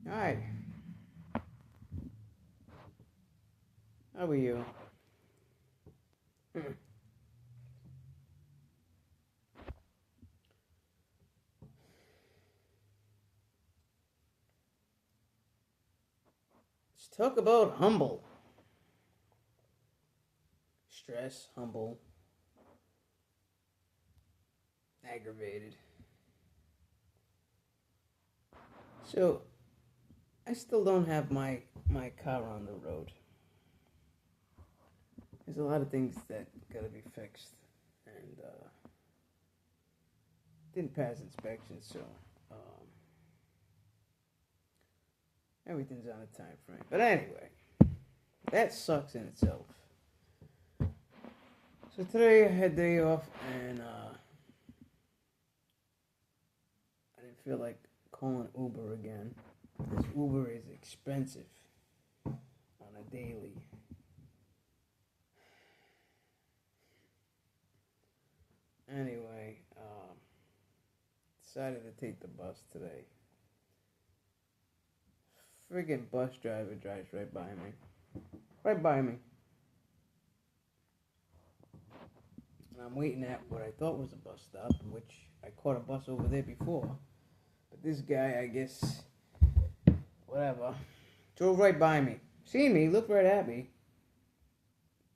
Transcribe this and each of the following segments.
Hi, how are you? Hmm. Let's talk about humble. Stress, humble, aggravated. So, I still don't have my car on the road. There's a lot of things that gotta be fixed, and didn't pass inspection, so um, everything's on a time frame. But anyway, that sucks in itself. So today I had day off, and I didn't feel like calling Uber again. Because Uber is expensive on a daily. Anyway, decided to take the bus today. Friggin' bus driver drives right by me. Right by me. And I'm waiting at what I thought was a bus stop, which I caught a bus over there before. But this guy, I guess, whatever, drove right by me. Seen me, looked right at me,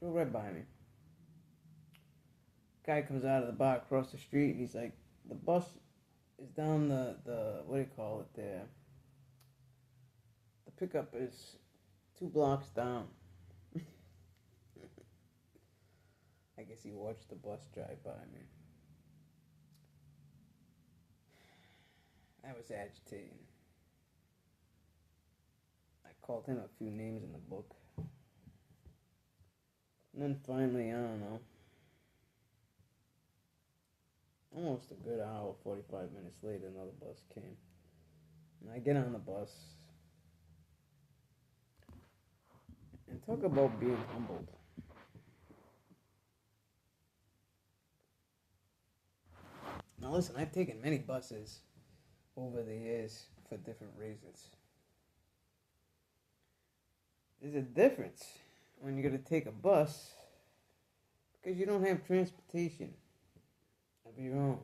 drove right by me. Guy comes out of the bar across the street and he's like, the bus is down the what do you call it there? The pickup is 2 blocks down. I guess he watched the bus drive by me. That was agitating. I called him a few names in the book. And then finally, I don't know, almost a good hour, 45 minutes later, another bus came. And I get on the bus and talk about being humbled. Now, listen, I've taken many buses over the years for different reasons. There's a difference when you're going to take a bus because you don't have transportation of your own.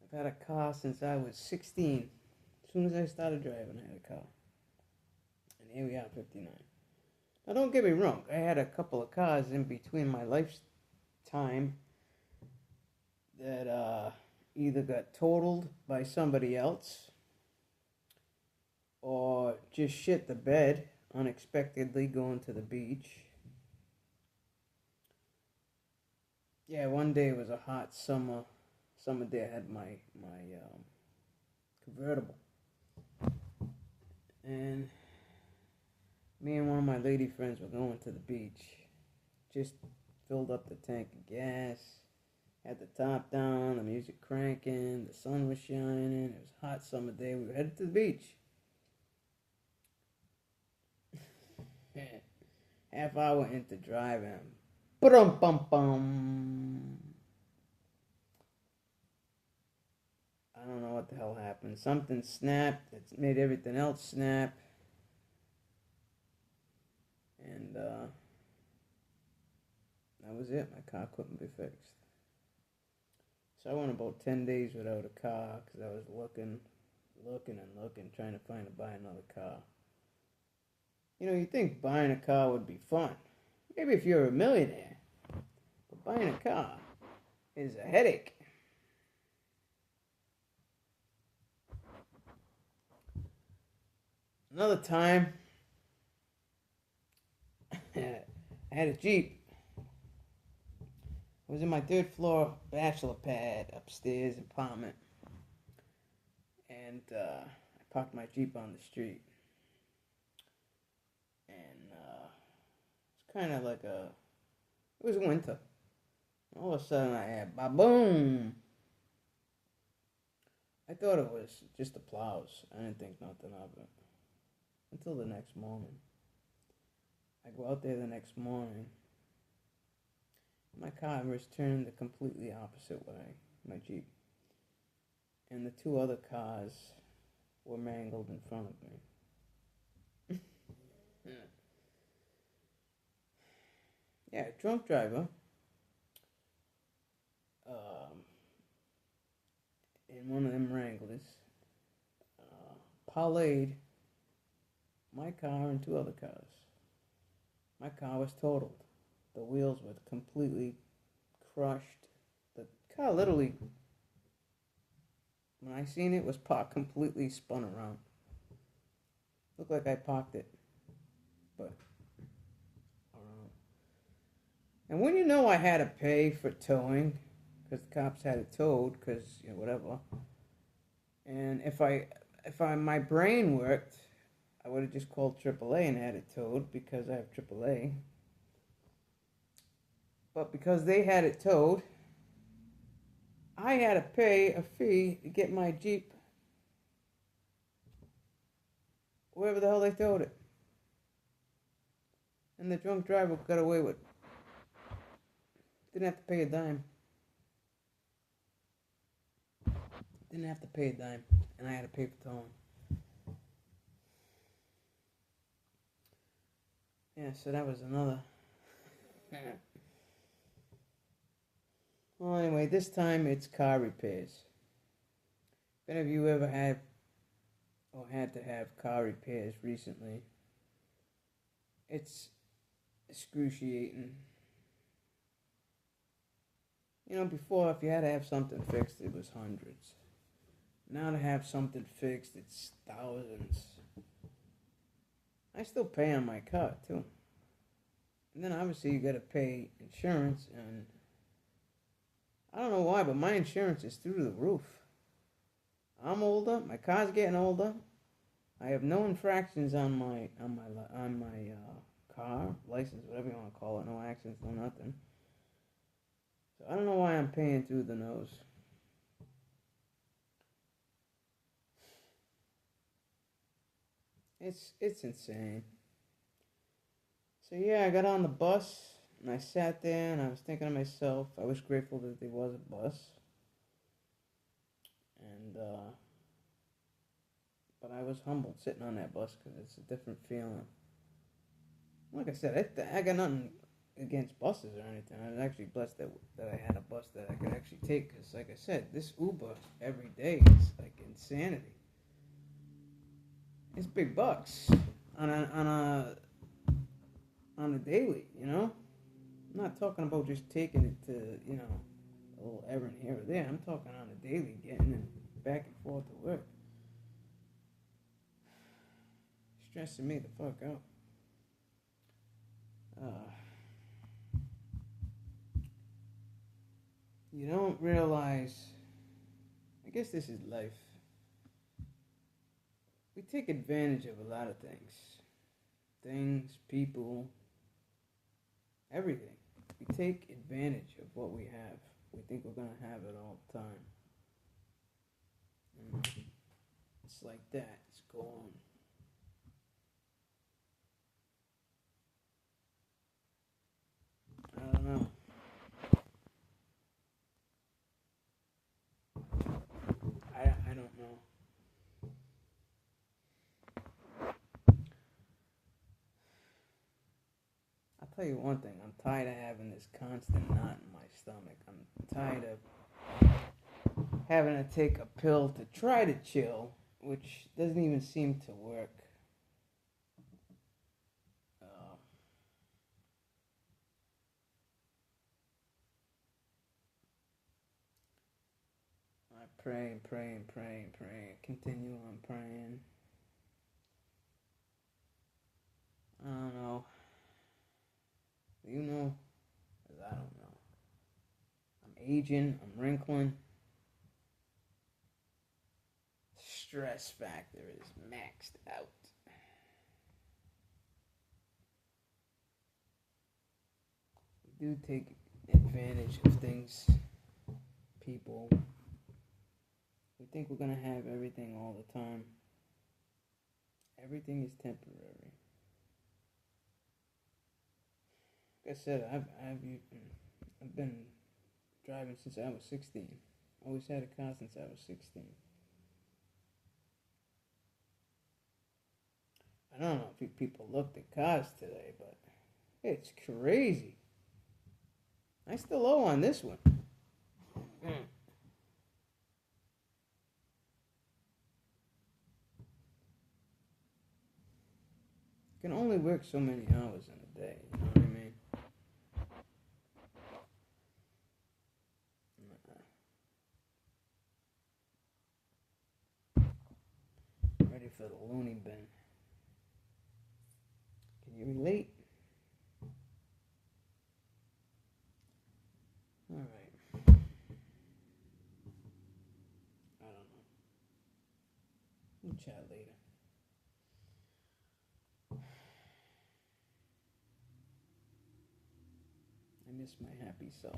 I've had a car since I was 16. As soon as I started driving, I had a car. And here we are, 59. Now, don't get me wrong. I had a couple of cars in between my lifetime that either got totaled by somebody else or just shit the bed unexpectedly going to the beach. Yeah, one day it was a hot summer day. I had my convertible, and me and one of my lady friends were going to the beach. Just filled up the tank of gas, had the top down, the music cranking, the sun was shining. It was a hot summer day. We were headed to the beach. Half hour into driving, bum bum bum. I don't know what the hell happened. Something snapped. It made everything else snap, and that was it. My car couldn't be fixed. So I went about 10 days without a car because I was looking, trying to buy another car. You know, you think buying a car would be fun. Maybe if you're a millionaire, but buying a car is a headache. Another time, I had a Jeep. I was in my third floor bachelor pad upstairs apartment, and I parked my Jeep on the street. And it's kind of like it was winter. All of a sudden, I had ba boom. I thought it was just the plows. I didn't think nothing of it until the next morning. I go out there the next morning. My car was turned the completely opposite way. My Jeep and the two other cars. were mangled in front of me. Yeah, drunk driver. In one of them Wranglers, parlayed my car and two other cars. My car was totaled. The wheels were completely crushed. The car literally, when I seen it, was parked completely spun around. Looked like I parked it, but around. And when you know I had to pay for towing, because the cops had it towed, because whatever. And if my brain worked, I would have just called AAA and had it towed because I have AAA. But because they had it towed, I had to pay a fee to get my Jeep wherever the hell they towed it. And the drunk driver got away with it. Didn't have to pay a dime. Didn't have to pay a dime. And I had to pay for towing. Yeah, so that was another. Well, anyway, this time it's car repairs. If any of you ever have or had to have car repairs recently, it's excruciating. Before, if you had to have something fixed, it was hundreds. Now to have something fixed, it's thousands. I still pay on my car, too. And then obviously you gotta pay insurance, and I don't know why, but my insurance is through the roof. I'm older, my car's getting older. I have no infractions on my car, license, whatever you want to call it, no accidents, no nothing. So I don't know why I'm paying through the nose. It's insane. So yeah, I got on the bus and I sat there and I was thinking to myself, I was grateful that there was a bus. And but I was humbled sitting on that bus because it's a different feeling. Like I said, I got nothing against buses or anything. I was actually blessed that I had a bus that I could actually take. Because, like I said, this Uber every day is like insanity. It's big bucks on a daily. I'm not talking about just taking it to a little errand here or there. I'm talking on a daily, getting it back and forth to work. Stressing me the fuck out. You don't realize, I guess this is life. We take advantage of a lot of things. Things, people, everything. We take advantage of what we have. We think we're going to have it all the time. And it's like that. It's gone. I don't know. I don't know. I'll tell you one thing. I'm tired of having this constant knot in my stomach. I'm tired of having to take a pill to try to chill, which doesn't even seem to work. I pray and pray and pray and pray. Continue on praying. I don't know. You know? 'Cause I don't know. I'm aging. I'm wrinkling. Stress factor is maxed out. We do take advantage of things, people. We think we're going to have everything all the time. Everything is temporary. Like I said, I've been driving since I was 16. Always had a car since I was 16. I don't know if people looked at cars today, but it's crazy. I still owe on this one. Can only work so many hours in a day, you know what I mean? Ready for the loony bin. Can you relate? Alright. I don't know. We'll chat later. I miss my happy self.